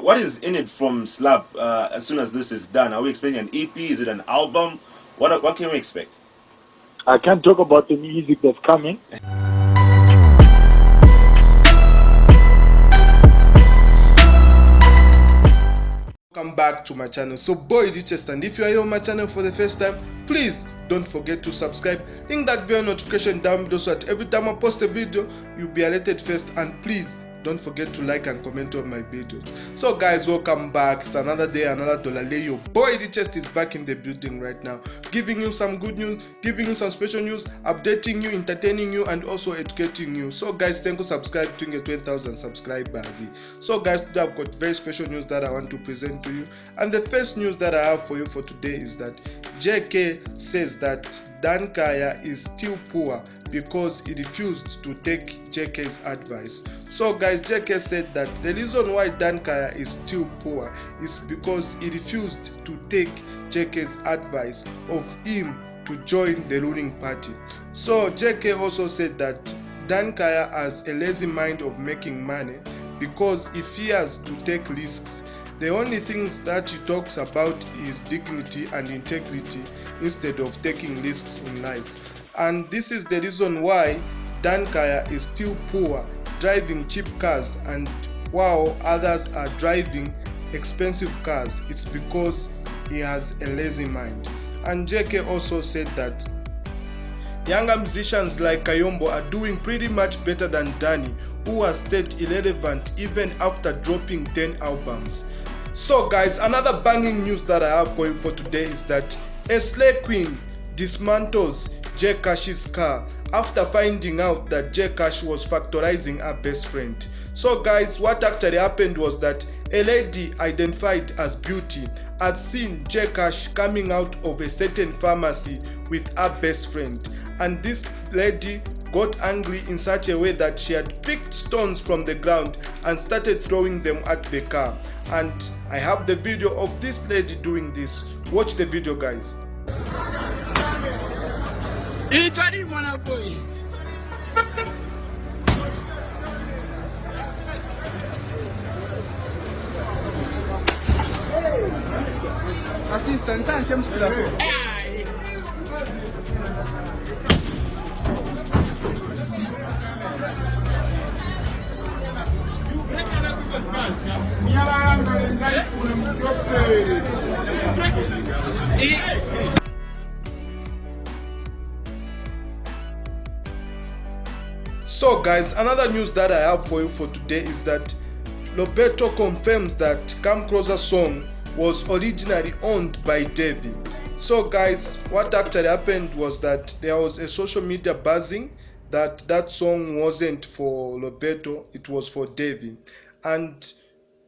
What is in it from Slap as soon as this is done? Are we expecting an EP? Is it an album? What can we expect? I can't talk about the music that's coming. Welcome back to my channel. So boy Chester, and if you are here on my channel for the first time, please don't forget to subscribe. Ring that bell notification down below so that every time I post a video you'll be alerted first, and please don't forget to like and comment on my videos. So guys, welcome back. It's another day, another dollar lay. Your boy Chester is back in the building right now, giving you some good news, giving you some special news, updating you, entertaining you, and also educating you. So guys, thank you, subscribe to get 20,000 subscribers. So guys, today I've got very special news that I want to present to you, and the first news that I have for you for today is that JK says that Dan Kaya is still poor because he refused to take JK's advice. So guys, JK said that the reason why Dan Kaya is still poor is because he refused to take JK's advice of him to join the ruling party. So JK also said that Dan Kaya has a lazy mind of making money because he fears to take risks. The only things that he talks about is dignity and integrity instead of taking risks in life. And this is the reason why Dan Kaya is still poor, driving cheap cars, and while others are driving expensive cars. It's because he has a lazy mind. And JK also said that younger musicians like Kayombo are doing pretty much better than Danny, who has stayed irrelevant even after dropping 10 albums. So guys, another banging news that I have for you for today is that a slay queen dismantles J Cash's car after finding out that J Cash was factorizing her best friend. So guys, what actually happened was that a lady identified as Beauty had seen J Cash coming out of a certain pharmacy with her best friend, and this lady got angry in such a way that she had picked stones from the ground and started throwing them at the car. And I have the video of this lady doing this. Watch the video, guys. So guys, another news that I have for you for today is that Roberto confirms that Come Closer song was originally owned by Devi. So guys, what actually happened was that there was a social media buzzing that song wasn't for Roberto, it was for Devi. And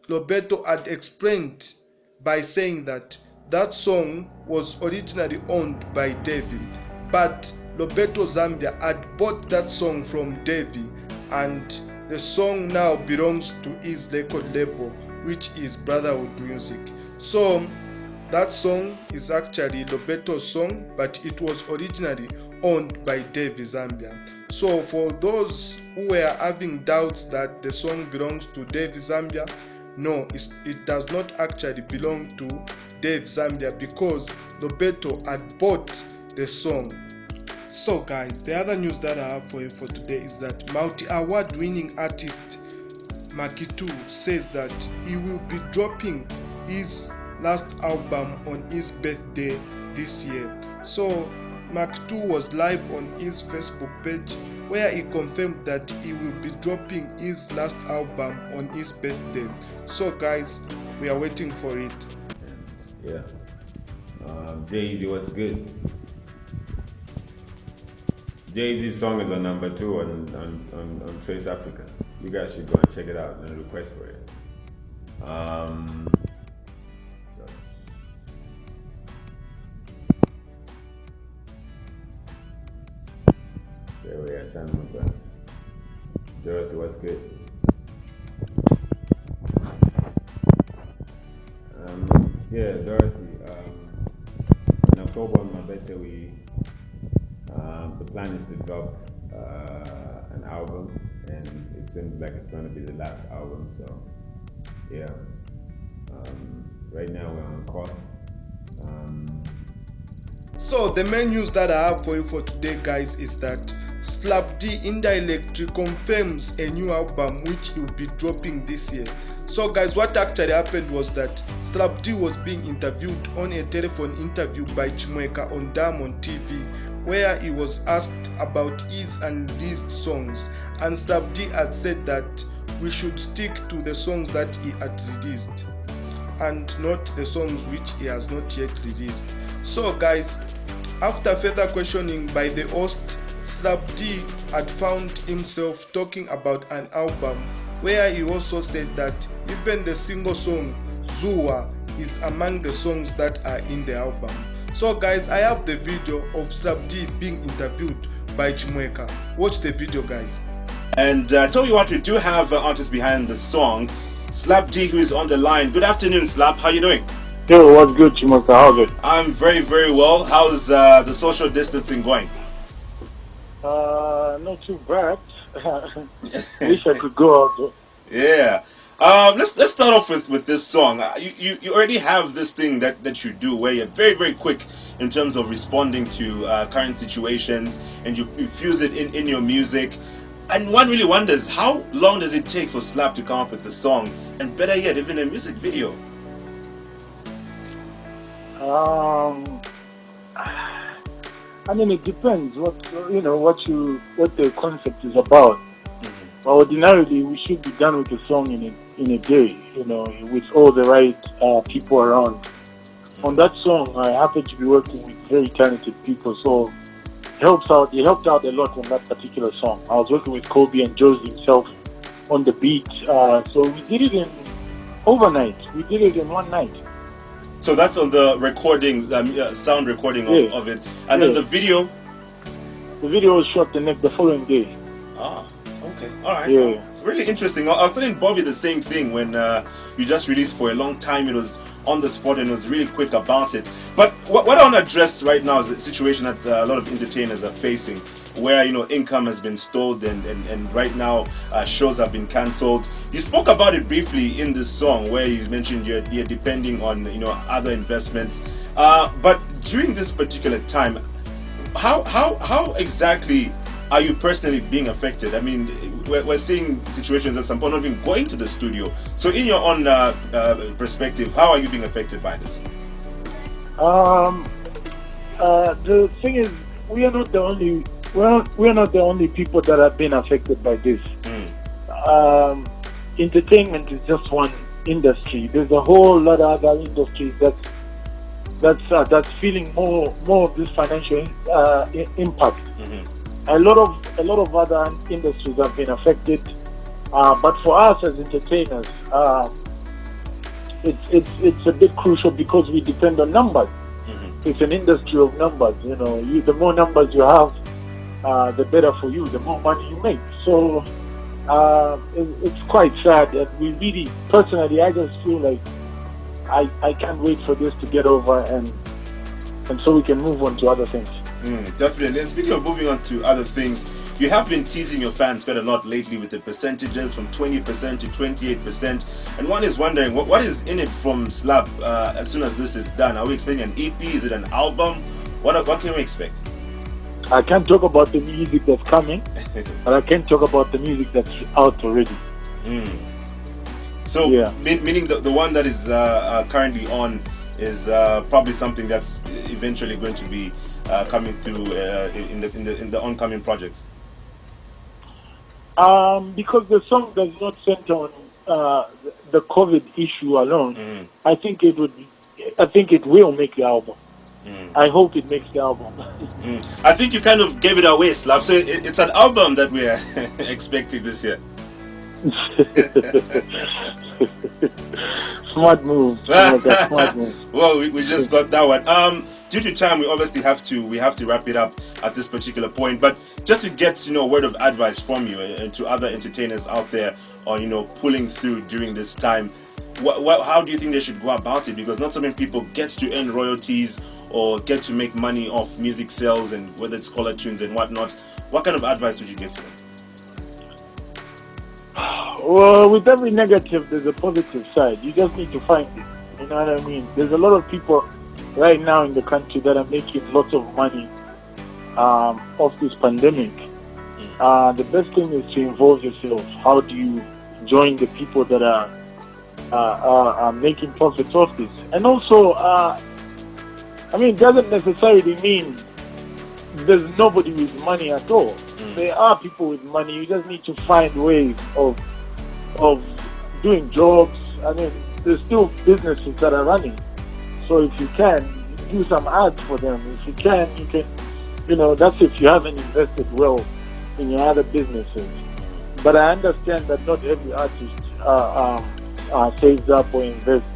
Roberto had explained by saying that that song was originally owned by Devi, but Roberto Zambia had bought that song from Devi, and the song now belongs to his record label, which is Brotherhood Music. So that song is actually Roberto's song, but it was originally owned by Devi Zambia. So for those who were having doubts that the song belongs to Devi Zambia, no, it does not actually belong to Devi Zambia because Roberto had bought the song. So guys, the other news that I have for you for today is that multi-award winning artist Macky2 says that he will be dropping his last album on his birthday this year. So Macky2 was live on his Facebook page where he confirmed that he will be dropping his last album on his birthday. So guys, we are waiting for it. Yeah. Jay-Z was good. Jay-Z's song is on number 2 on Trace Africa. You guys should go and check it out and request for it. There we are, San Miguel. Dorothy was good. Yeah, Dorothy. In October on my birthday, the plan is to drop an album, and it seems like it's going to be the last album. So, yeah, right now we're on course. So the main news that I have for you for today, guys, is that Slap D indirectly confirms a new album which he will be dropping this year. So guys, what actually happened was that Slap D was being interviewed on a telephone interview by Chimweka on Diamond TV, where he was asked about his unreleased songs, and Slap D had said that we should stick to the songs that he had released and not the songs which he has not yet released. So guys, after further questioning by the host, Slap D had found himself talking about an album where he also said that even the single song Zua is among the songs that are in the album. So guys, I have the video of Slap D being interviewed by Chimweka. Watch the video, guys. And I tell you what, we do have artists behind the song, Slap D, who is on the line. Good afternoon, Slap. How you doing? Yo, what's good, Chimoka? How's it? I'm very, very well. How's the social distancing going? Not too bad. Wish I could go out though. Yeah. Let's start off with this song. You already have this thing that you do where you're very, very quick in terms of responding to current situations, and you infuse it in your music. And one really wonders, how long does it take for Slap to come up with the song, and better yet, even a music video? I mean, it depends what the concept is about. Mm-hmm. Ordinarily, we should be done with the song in a day, with all the right people around. Mm-hmm. On that song, I happen to be working with very talented people, so it helped out a lot on that particular song. I was working with Kobe and Josie himself on the beat, so we did it in overnight. We did it in one night. So that's on the recording, sound recording of it, and then the video. The video was shot the following day. Ah, okay, all right. Yeah. Really interesting. I was telling Bobby the same thing when you just released for a long time. It was on the spot and was really quick about it. But what I want to address right now is the situation that a lot of entertainers are facing, where income has been stalled and right now shows have been cancelled. You spoke about it briefly in this song where you mentioned you're depending on other investments. But during this particular time, how exactly are you personally being affected? I mean, we're seeing situations at some point not even going to the studio. So in your own perspective, how are you being affected by this? The thing is, we are not the only people that have been affected by this. Entertainment is just one industry. There's a whole lot of other industries that's feeling more of this financial impact. Mm-hmm. A lot of other industries have been affected, but for us as entertainers, it's a bit crucial because we depend on numbers. Mm-hmm. It's an industry of numbers. The more numbers you have, the better for you, the more money you make. So it's quite sad that we really, personally, I just feel like I can't wait for this to get over and so we can move on to other things. Definitely. And speaking of moving on to other things, you have been teasing your fans quite a lot lately with the percentages from 20% to 28%. And one is wondering, what is in it from Slap as soon as this is done? Are we expecting an EP? Is it an album? What can we expect? I can't talk about the music that's coming, but I can talk about the music that's out already. So, yeah. Meaning the one that is currently on is probably something that's eventually going to be coming through in the oncoming projects. Because the song does not center on the COVID issue alone. I think it will make the album. I hope it makes the album. I think you kind of gave it away, Slap. So it's an album that we are expecting this year. Smart move. Smart move. Well, we just got that one. Due to time, we obviously have to wrap it up at this particular point. But just to get a word of advice from you and to other entertainers out there on pulling through during this time, how do you think they should go about it? Because not so many people get to earn royalties or get to make money off music sales, and whether it's caller tunes and whatnot. What kind of advice would you give to them? Well, with every negative, there's a positive side. You just need to find it. You know what I mean? There's a lot of people right now in the country that are making lots of money off this pandemic. The best thing is to involve yourself. How do you join the people that are making profits off this? And also, I mean, it doesn't necessarily mean there's nobody with money at all. There are people with money. You just need to find ways of doing jobs. I mean, there's still businesses that are running. So if you can, do some ads for them. If you can, you know, that's if you haven't invested well in your other businesses. But I understand that not every artist saves up or invests.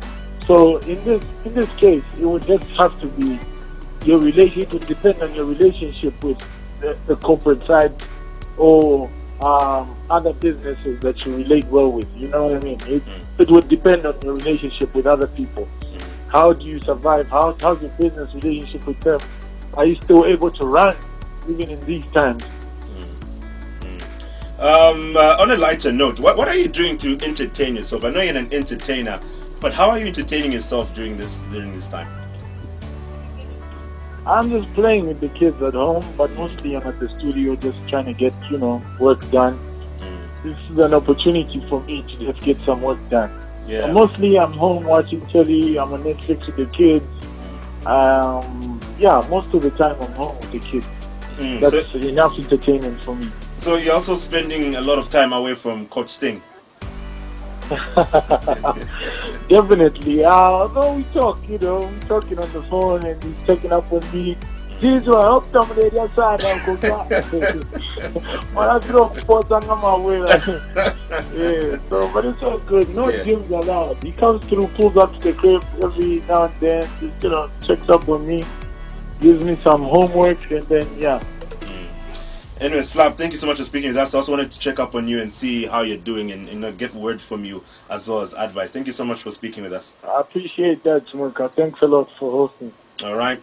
So in this case, it would just have to be your relationship. It would depend on your relationship with the corporate side or other businesses that you relate well with. You know what I mean? It would depend on your relationship with other people. How do you survive? How's your business relationship with them? Are you still able to run even in these times? On a lighter note, what are you doing to entertain yourself? I know you're an entertainer, but how are you entertaining yourself during this time? I'm just playing with the kids at home, but mostly I'm at the studio just trying to get, you know, work done. This is an opportunity for me to just get some work done. Yeah. So mostly I'm home watching telly, I'm on Netflix with the kids. Yeah, most of the time I'm home with the kids. That's enough entertainment for me. So you're also spending a lot of time away from Coach Sting? Definitely. No, we talk, you know, we're talking on the phone and he's checking up on me. Jesus, I hope somebody the other side I'll go back. But I drop sports and I'm away. Yeah, so, but it's all good. No gyms allowed. He comes through, pulls up to the crib every now and then, just, you know, checks up on me, gives me some homework, and then, yeah. Anyway, Slap, thank you so much for speaking with us. I also wanted to check up on you and see how you're doing and get word from you as well as advice. Thank you so much for speaking with us. I appreciate that, Chumuka. Thanks a lot for hosting. All right.